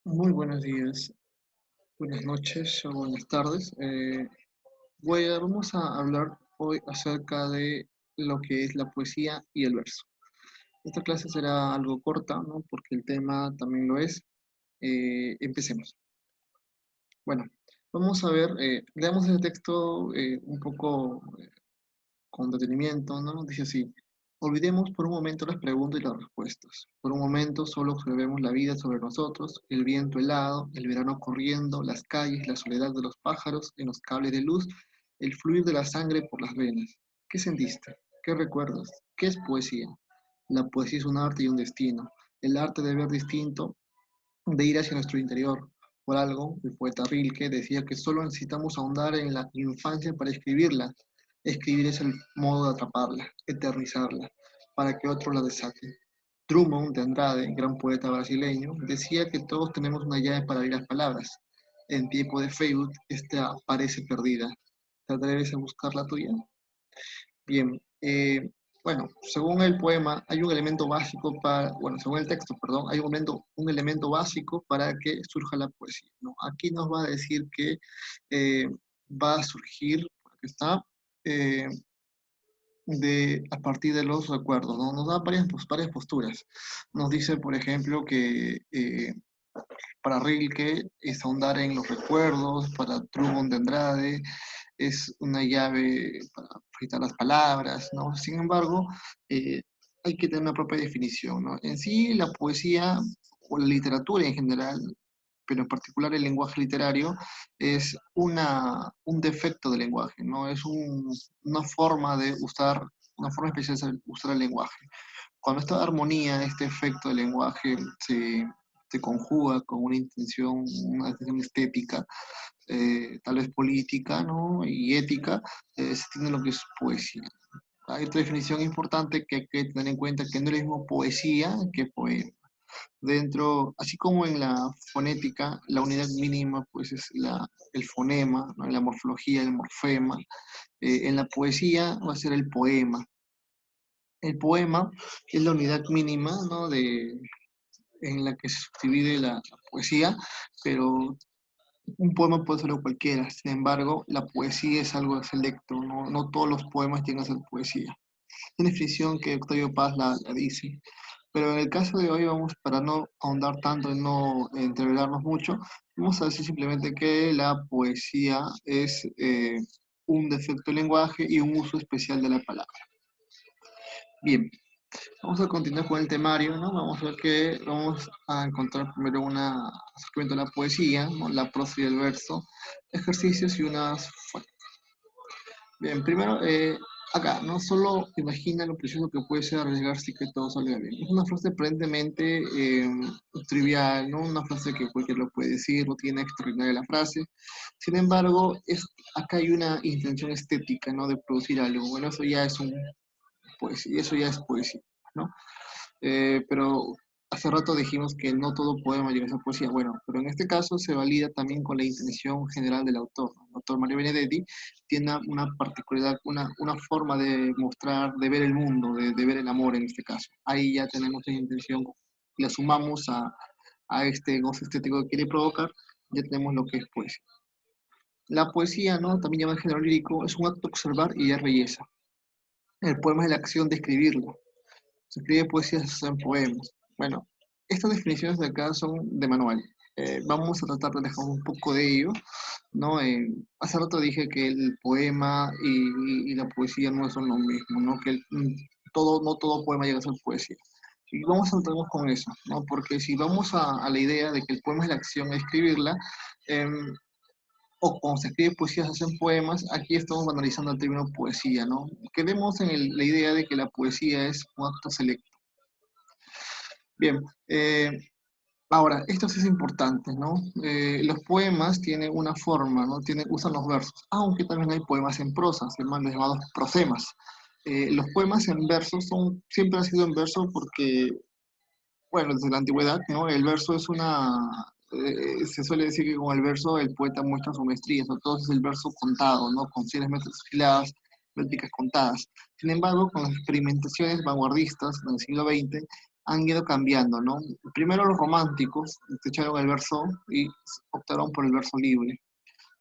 Muy buenos días, buenas noches o buenas tardes. Vamos a hablar hoy acerca de lo que es la poesía y el verso. Esta clase será algo corta, ¿no? Porque el tema también lo es. Empecemos. Bueno, vamos a ver, leamos el texto un poco con detenimiento, ¿no? Dice así: olvidemos por un momento las preguntas y las respuestas. Por un momento solo observemos la vida sobre nosotros, el viento helado, el verano corriendo, las calles, la soledad de los pájaros en los cables de luz, el fluir de la sangre por las venas. ¿Qué sentiste? ¿Qué recuerdas? ¿Qué es poesía? La poesía es un arte y un destino, el arte de ver distinto, de ir hacia nuestro interior. Por algo, el poeta Rilke decía que solo necesitamos ahondar en la infancia para escribirla. Escribir es el modo de atraparla, eternizarla, para que otro la desate. Drummond de Andrade, gran poeta brasileño, decía que todos tenemos una llave para abrir las palabras. En tiempo de Facebook, esta parece perdida. ¿Te atreves a buscar la tuya? Bien, bueno, según el poema hay un elemento básico para, bueno, según el texto, perdón, hay un elemento básico para que surja la poesía, ¿no? Aquí nos va a decir que eh, va a surgir, porque está, eh, a partir de los recuerdos, ¿no? Nos da varias posturas. Nos dice, por ejemplo, que para Rilke es ahondar en los recuerdos, para Drummond de Andrade es una llave para fritar las palabras, ¿no? Sin embargo, eh, hay que tener una propia definición, ¿no? En sí, la poesía o la literatura en general, pero en particular el lenguaje literario, es un defecto del lenguaje, ¿no? Es una forma de usar, una forma especial de usar el lenguaje. Cuando esta armonía, este efecto del lenguaje se conjuga con una intención estética, tal vez política, ¿no? Y ética, se tiene lo que es poesía. Hay otra definición importante que hay que tener en cuenta, que no es lo mismo poesía que poema. Dentro, así como en la fonética, la unidad mínima pues es el fonema, ¿no? La morfología, el morfema. En la poesía va a ser el poema. El poema es la unidad mínima, ¿no? En la que se subdivide la poesía, pero un poema puede ser cualquiera. Sin embargo, la poesía es algo selecto, no, no todos los poemas tienen que ser poesía. Es una definición que Octavio Paz la dice. Pero en el caso de hoy vamos, para no ahondar tanto y no entreverarnos mucho, vamos a decir simplemente que la poesía es un defecto del lenguaje y un uso especial de la palabra. Bien, vamos a continuar con el temario, ¿no? Vamos a ver que vamos a encontrar primero un acercamiento a la poesía, ¿no? La prosa y el verso, ejercicios y unas... Bien, primero, acá, no solo imagina lo precioso que puede ser arriesgarse y que todo salga bien. Es una frase aparentemente trivial, ¿no? Una frase que cualquiera lo puede decir, no tiene extraordinaria la frase. Sin embargo, acá hay una intención estética, ¿no? De producir algo. Bueno, eso ya es poesía, eso ya es poesía, ¿no? Pero hace rato dijimos que no todo poema llega a ser poesía. Bueno, pero en este caso se valida también con la intención general del autor, ¿no? El autor Mario Benedetti tiene una particularidad, una forma de mostrar, de ver el mundo, de ver el amor en este caso. Ahí ya tenemos la intención, la sumamos a este goce estético que quiere provocar, ya tenemos lo que es poesía. La poesía, ¿no? También llamada género lírico, es un acto de observar y de belleza. El poema es la acción de escribirlo. Se escribe poesía, se hacen poemas. Bueno, estas definiciones de acá son de manual. Vamos a tratar de dejar un poco de ello, ¿no? Hace rato dije que el poema y la poesía no son lo mismo, ¿no? Que no todo poema llega a ser poesía. Y vamos a centrarnos con eso, ¿no? Porque si vamos a la idea de que el poema es la acción de escribirla, eh, o cuando se escribe poesía se hacen poemas, aquí estamos banalizando el término poesía, ¿no? Quedemos en la idea de que la poesía es un acto selecto. Bien, ahora, esto sí es importante, ¿no? Los poemas tienen una forma, ¿no? Usan los versos, aunque también hay poemas en prosa, los llamados prosemas. Los poemas en versos siempre han sido en verso porque, bueno, desde la antigüedad, ¿no? El verso es se suele decir que con el verso el poeta muestra su maestría, sobre todo es el verso contado, ¿no? Con ciertas métricas filadas, métricas contadas. Sin embargo, con las experimentaciones vanguardistas del siglo XX, han ido cambiando, ¿no? Primero los románticos echaron el verso y optaron por el verso libre,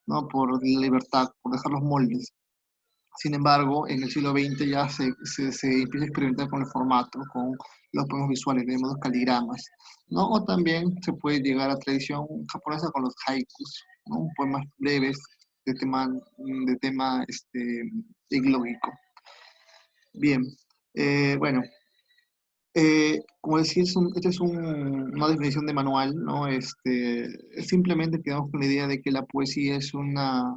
¿no? Por la libertad, por dejar los moldes. Sin embargo, en el siglo XX ya se empieza a experimentar con el formato, con los poemas visuales, vemos los caligramas, ¿no? O también se puede llegar a tradición japonesa con los haikus, ¿no? Poemas breves de tema eglógico. Bien, bueno, como decía, esta es una definición de manual, ¿no? Simplemente quedamos con la idea de que la poesía es una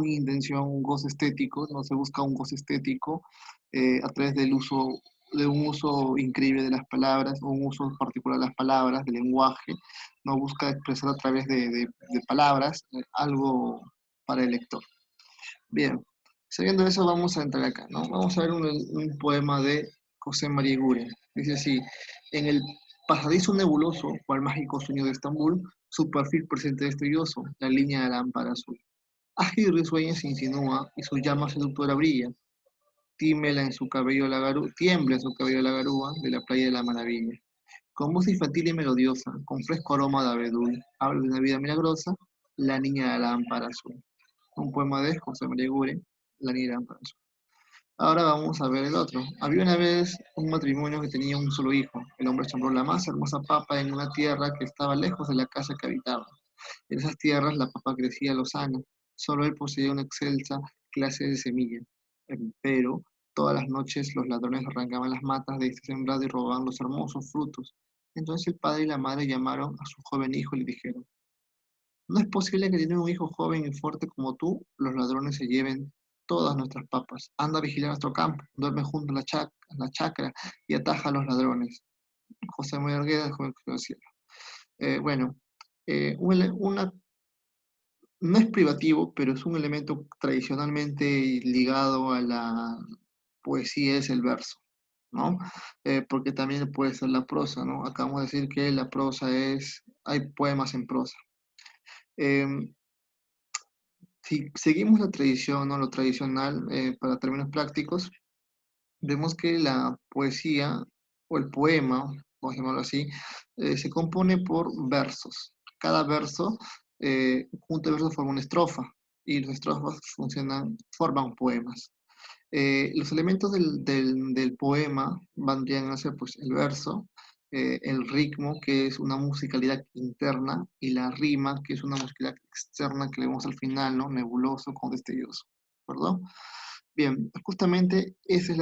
intención, un goce estético, no se busca un goce estético a través de un uso increíble de las palabras, o un uso particular de las palabras, del lenguaje, no busca expresar a través de palabras algo para el lector. Bien, sabiendo eso, vamos a entrar acá, ¿no? Vamos a ver un poema de José María Eguren. Dice así: en el pasadizo nebuloso, cual mágico sueño de Estambul, su perfil presente destelloso, la línea de la lámpara azul. Ágil y risueña se insinúa, y su llama seductora brilla. Tiembla en su cabello la garúa de la playa de la maravilla. Con voz infantil y melodiosa, con fresco aroma de abedul, habla de una vida milagrosa, la niña de la lámpara azul. Un poema de José María Eguren, La niña de la lámpara azul. Ahora vamos a ver el otro. Había una vez un matrimonio que tenía un solo hijo. El hombre sembró la más hermosa papa en una tierra que estaba lejos de la casa que habitaba. En esas tierras la papa crecía lozana. Solo él poseía una excelsa clase de semilla. Pero todas las noches los ladrones arrancaban las matas de este sembrado y robaban los hermosos frutos. Entonces el padre y la madre llamaron a su joven hijo y le dijeron: no es posible que teniendo un hijo joven y fuerte como tú, los ladrones se lleven todas nuestras papas. Anda a vigilar nuestro campo, duerme junto a la chacra y ataja a los ladrones. José María Arguedas, joven que cielo. Bueno, una, no es privativo, pero es un elemento tradicionalmente ligado a la poesía, es el verso, ¿no? Porque también puede ser la prosa, ¿no? Acabamos de decir que la prosa hay poemas en prosa. Em, si seguimos la tradición o lo tradicional para términos prácticos, vemos que la poesía o el poema, vamos a llamarlo así, se compone por versos. Cada verso, junto al verso forma una estrofa y las estrofas forman poemas. Los elementos del poema vendrían a ser pues, el verso, el ritmo, que es una musicalidad interna, y la rima, que es una musicalidad externa que le vemos al final, ¿no? Nebuloso con destelloso. ¿Perdón? Bien, justamente eso es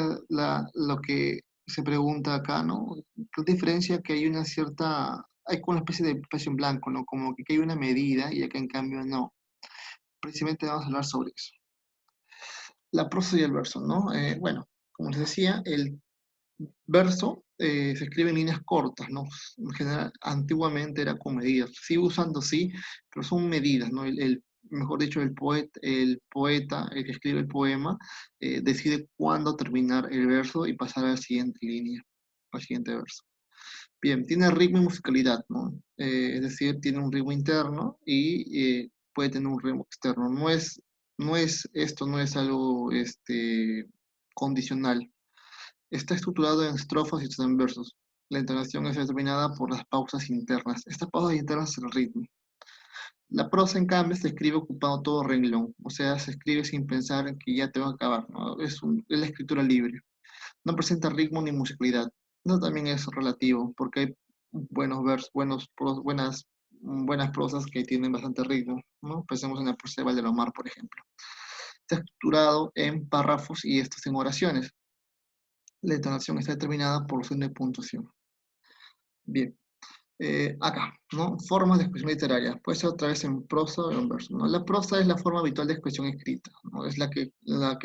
lo que se pregunta acá, ¿no? ¿Qué diferencia que hay una cierta, hay como una especie de espacio en blanco, ¿no? Como que hay una medida y acá en cambio no. Precisamente vamos a hablar sobre eso. La prosa y el verso, ¿no? Bueno, como les decía, el verso se escribe en líneas cortas, ¿no? En general, antiguamente era con medidas. Sigue usando, sí, pero son medidas, ¿no? Mejor dicho, el poeta, el que escribe el poema, decide cuándo terminar el verso y pasar a la siguiente línea, al siguiente verso. Bien, tiene ritmo y musicalidad, ¿no? Es decir, tiene un ritmo interno y puede tener un ritmo externo. No es algo condicional. Está estructurado en estrofas y en versos. La entonación es determinada por las pausas internas. Estas pausas internas es el ritmo. La prosa, en cambio, se escribe ocupando todo renglón. O sea, se escribe sin pensar en que ya tengo que acabar, ¿no? Es la escritura libre. No presenta ritmo ni musicalidad. No también es relativo, porque hay buenos versos, buenas prosas que tienen bastante ritmo, ¿no? Pensemos en la prosa de Valdelomar, por ejemplo. Está estructurado en párrafos y estos en oraciones. La entonación está determinada por signo de puntuación. Bien, acá, ¿no? Formas de expresión literaria. Puede ser otra vez en prosa o en verso, ¿no? La prosa es la forma habitual de expresión escrita, ¿no? Es la que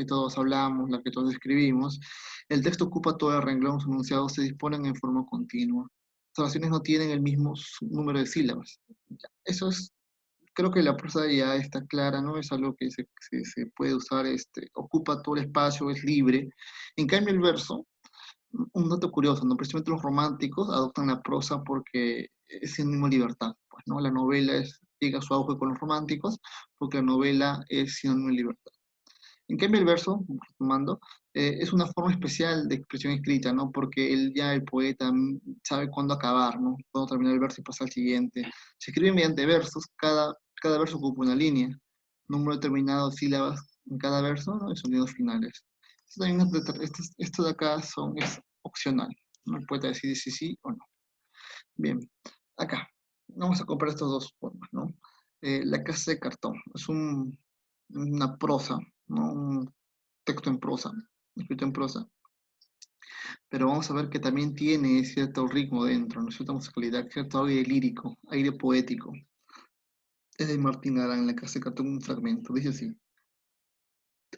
todos hablamos, la que todos escribimos. El texto ocupa todo el renglón, los enunciados se disponen en forma continua. Las oraciones no tienen el mismo número de sílabas. Ya, eso es, creo que la prosa ya está clara, ¿no? Es algo que se puede usar, ocupa todo el espacio, es libre. En cambio, el verso, un dato curioso, ¿no? Precisamente los románticos adoptan la prosa porque es sinónimo de libertad, pues, ¿no? La novela llega a su auge con los románticos porque la novela es sinónimo de libertad. En cambio, el verso, retomando, Es una forma especial de expresión escrita, ¿no? Porque el poeta sabe cuándo acabar, ¿no? Cuándo terminar el verso y pasar al siguiente. Se escribe mediante versos, cada verso ocupa una línea, número determinado de sílabas en cada verso, ¿no? Y sonidos finales. Esto de acá es opcional, ¿no? El poeta decide si sí o no. Bien, acá vamos a comparar estas dos formas, ¿no? La casa de cartón es una prosa, ¿no? Un texto en prosa, escrito en prosa, pero vamos a ver que también tiene cierto ritmo dentro, ¿no? Cierta musicalidad, cierto aire lírico, aire poético. Es de Martín Arán, en la casa de cartón, un fragmento, dice así.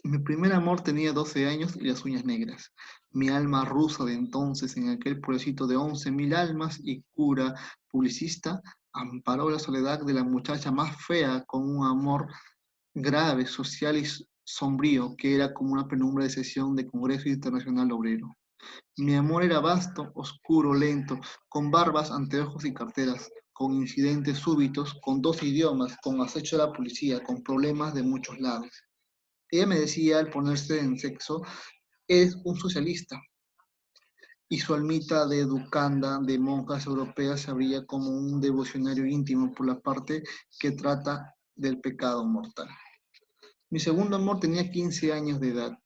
Mi primer amor tenía 12 años y las uñas negras. Mi alma rusa de entonces, en aquel pueblecito de 11.000 almas y cura publicista, amparó la soledad de la muchacha más fea con un amor grave, social y sombrío, que era como una penumbra de sesión de Congreso Internacional Obrero. Mi amor era vasto, oscuro, lento, con barbas, anteojos y carteras, con incidentes súbitos, con 2 idiomas, con acecho de la policía, con problemas de muchos lados. Ella me decía al ponerse en sexo, es un socialista. Y su almita de educanda, de monjas europeas, se abría como un devocionario íntimo por la parte que trata del pecado mortal. Mi segundo amor tenía 15 años de edad.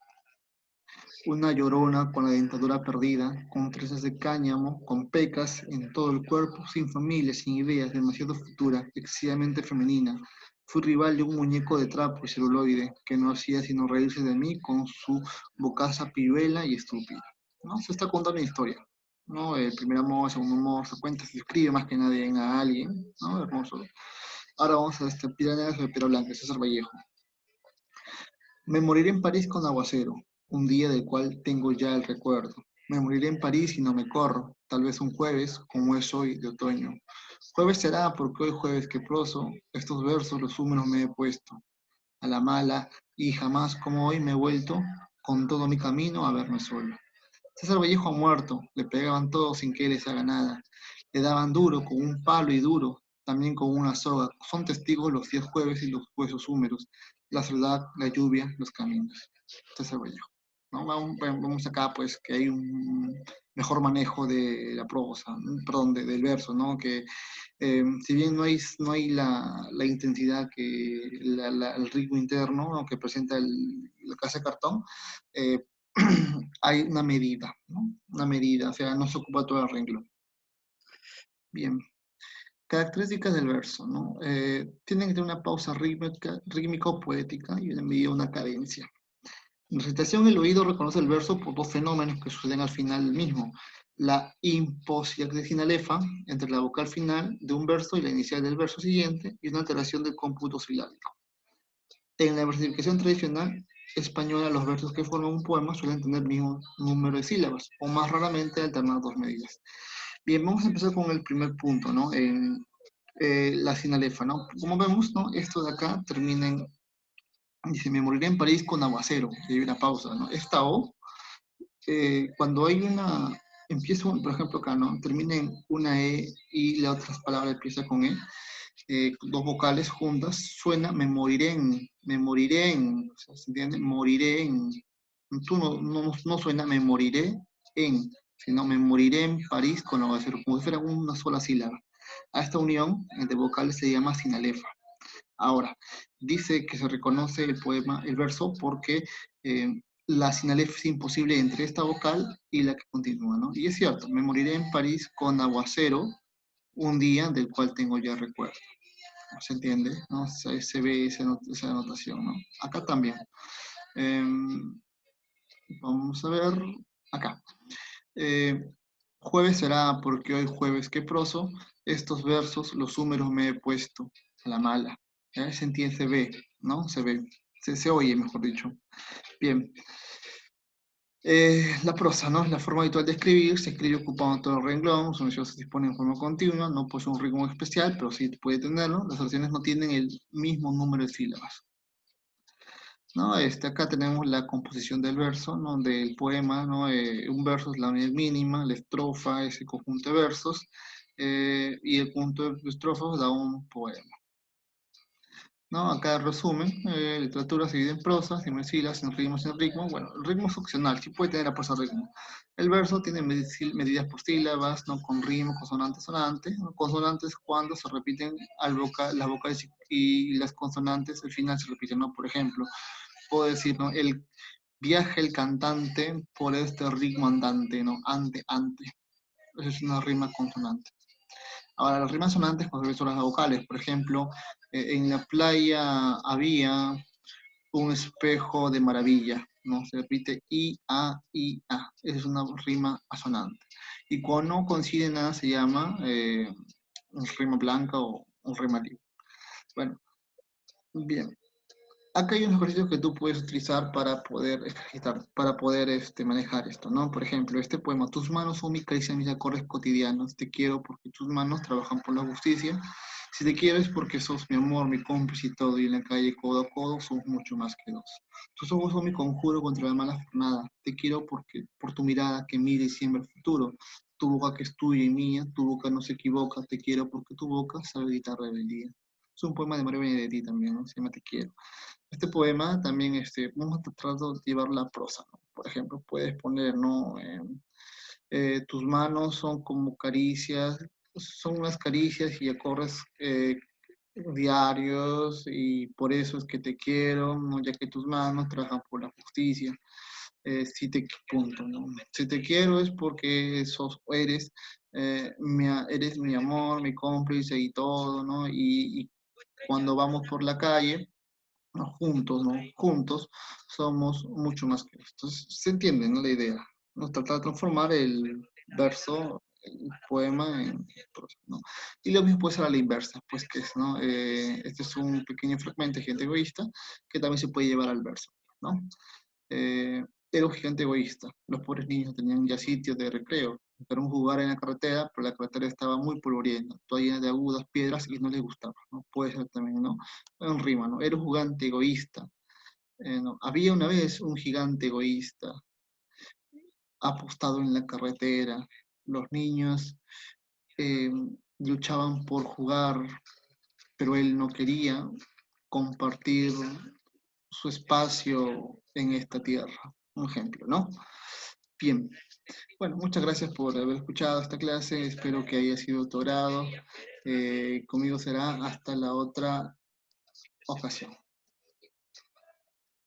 Una llorona con la dentadura perdida, con trenzas de cáñamo, con pecas en todo el cuerpo, sin familia, sin ideas, demasiado futura, excesivamente femenina. Fui rival de un muñeco de trapo y celuloide que no hacía sino reírse de mí con su bocaza piruela y estúpida. ¿No? Se está contando una historia. ¿No? El primer amor, el segundo amor, se cuenta, se escribe más que nadie a alguien. ¿No? Hermoso. Ahora vamos a Piedra Negra sobre Piedra Blanca, César Vallejo. Me moriré en París con aguacero, un día del cual tengo ya el recuerdo. Me moriré en París y no me corro, tal vez un jueves, como es hoy de otoño. Jueves será porque hoy jueves que proso, estos versos los húmedos me he puesto. A la mala, y jamás como hoy me he vuelto, con todo mi camino a verme solo. César Vallejo ha muerto, le pegaban todos sin que él les haga nada. Le daban duro, con un palo y duro, también con una soga. Son testigos los 10 jueves y los huesos húmedos, la soledad, la lluvia, los caminos. César Vallejo. ¿No? Vamos acá, pues, que hay un mejor manejo de la prosa, perdón, del verso, ¿no? Que si bien no hay la intensidad el ritmo interno, ¿no? Que presenta la casa de cartón, eh, hay una medida, ¿no? Una medida, o sea, no se ocupa todo el renglón. Bien. Características del verso, ¿no? Tienen que tener una pausa rítmica o poética y una medida, una cadencia. En recitación, el oído reconoce el verso por 2 fenómenos que suceden al final del mismo. La imposición de sinalefa entre la vocal final de un verso y la inicial del verso siguiente y una alteración del cómputo silábico. En la versificación tradicional española, los versos que forman un poema suelen tener el mismo número de sílabas, o más raramente alternar 2 medidas. Bien, vamos a empezar con el primer punto, ¿no? En la sinalefa, ¿no? Como vemos, ¿no? Esto de acá termina en, dice, me moriré en París con aguacero, y hay una pausa, ¿no? Esta O, cuando hay empieza, por ejemplo, acá, ¿no? Termina en una E y la otra palabra empieza con E, 2 vocales juntas, suena me moriré en, o sea, ¿se entiende? Moriré en, tú no suena me moriré en, sino me moriré en París con aguacero, como si fuera una sola sílaba. A esta unión entre vocales se llama sinalefa. Ahora, dice que se reconoce el poema, el verso, porque la sinalefa es imposible entre esta vocal y la que continúa, ¿no? Y es cierto, me moriré en París con aguacero un día del cual tengo ya recuerdo. ¿Se entiende? ¿No? Se ve esa anotación, ¿no? Acá también. Vamos a ver, acá. Eh, Jueves será porque hoy jueves que proso, estos versos, los números me he puesto a la mala. Se entiende, se ve, ¿no? Se ve, se oye, mejor dicho. Bien. La prosa, ¿no? La forma habitual de escribir, se escribe ocupando todo el renglón, su se dispone en forma continua, no posee un ritmo especial, pero sí puede tenerlo. Las oraciones no tienen el mismo número de sílabas. ¿No? Acá tenemos la composición del verso, ¿no? Del poema, ¿no? Un verso es la unidad mínima, la estrofa es el conjunto de versos, y el punto de estrofas da un poema. ¿no? Acá resumen, literatura se divide en prosa, sin sílabas, sin ritmo, sin ritmo. Bueno, el ritmo es opcional, sí puede tener a prosa ritmo. El verso tiene medidas por sílabas, ¿no? Con ritmo, consonante, sonante. ¿No? Consonantes cuando se repiten las vocales y las consonantes al final se repiten, ¿no? Por ejemplo, puedo decir, ¿no? El viaja el cantante por este ritmo andante, ¿no? Ante, ante. Esa es una rima consonante. Ahora, las rimas sonantes con son las vocales. Por ejemplo, en la playa había un espejo de maravilla, ¿no? Se repite I, A, I, A. Esa es una rima asonante. Y cuando no coincide nada se llama rima blanca o un rima libre. Bueno, bien. Acá hay unos ejercicios que tú puedes utilizar para poder ejercitar, para poder manejar esto, ¿no? Por ejemplo, este poema, tus manos son mi caricia, mis acordes cotidianos, te quiero porque tus manos trabajan por la justicia, si te quiero es porque sos mi amor, mi cómplice y todo, y en la calle codo a codo somos mucho más que dos. Tus ojos son mi conjuro contra la mala jornada, te quiero porque, por tu mirada que mira y siembra el futuro, tu boca que es tuya y mía, tu boca no se equivoca, te quiero porque tu boca sabe editar rebeldía. Es un poema de María Benedetti también, ¿no? Se llama Te quiero. Este poema también, vamos a tratar de llevar la prosa, ¿no? Por ejemplo, puedes poner, ¿no? Tus manos son como caricias, son unas caricias y acordes diarios y por eso es que te quiero, ¿no? Ya que tus manos trabajan por la justicia. Si te, punto, ¿no? Si te quiero es porque eres mi amor, mi cómplice y todo, ¿no? Y cuando vamos por la calle, ¿no? Juntos, ¿no? Juntos somos mucho más que esto. Entonces, se entiende, ¿no? La idea. ¿No? Tratar de transformar el verso, el poema en prosa, ¿no? Y lo mismo puede ser a la inversa, pues que es, ¿no? Este es un pequeño fragmento de gente egoísta que también se puede llevar al verso, ¿no? Eh, Era un gigante egoísta. Los pobres niños tenían ya sitios de recreo. Querían jugar en la carretera, pero la carretera estaba muy polvorienta, toda llena de agudas piedras y no les gustaba, ¿no? Puede ser también, ¿no? En rima, ¿no? Era un gigante egoísta. ¿No? Había una vez un gigante egoísta apostado en la carretera. Los niños eh, luchaban por jugar, pero él no quería compartir su espacio en esta tierra. Un ejemplo, ¿no? Bien, bueno, muchas gracias por haber escuchado esta clase. Espero que haya sido de tu agrado. Conmigo será hasta la otra ocasión.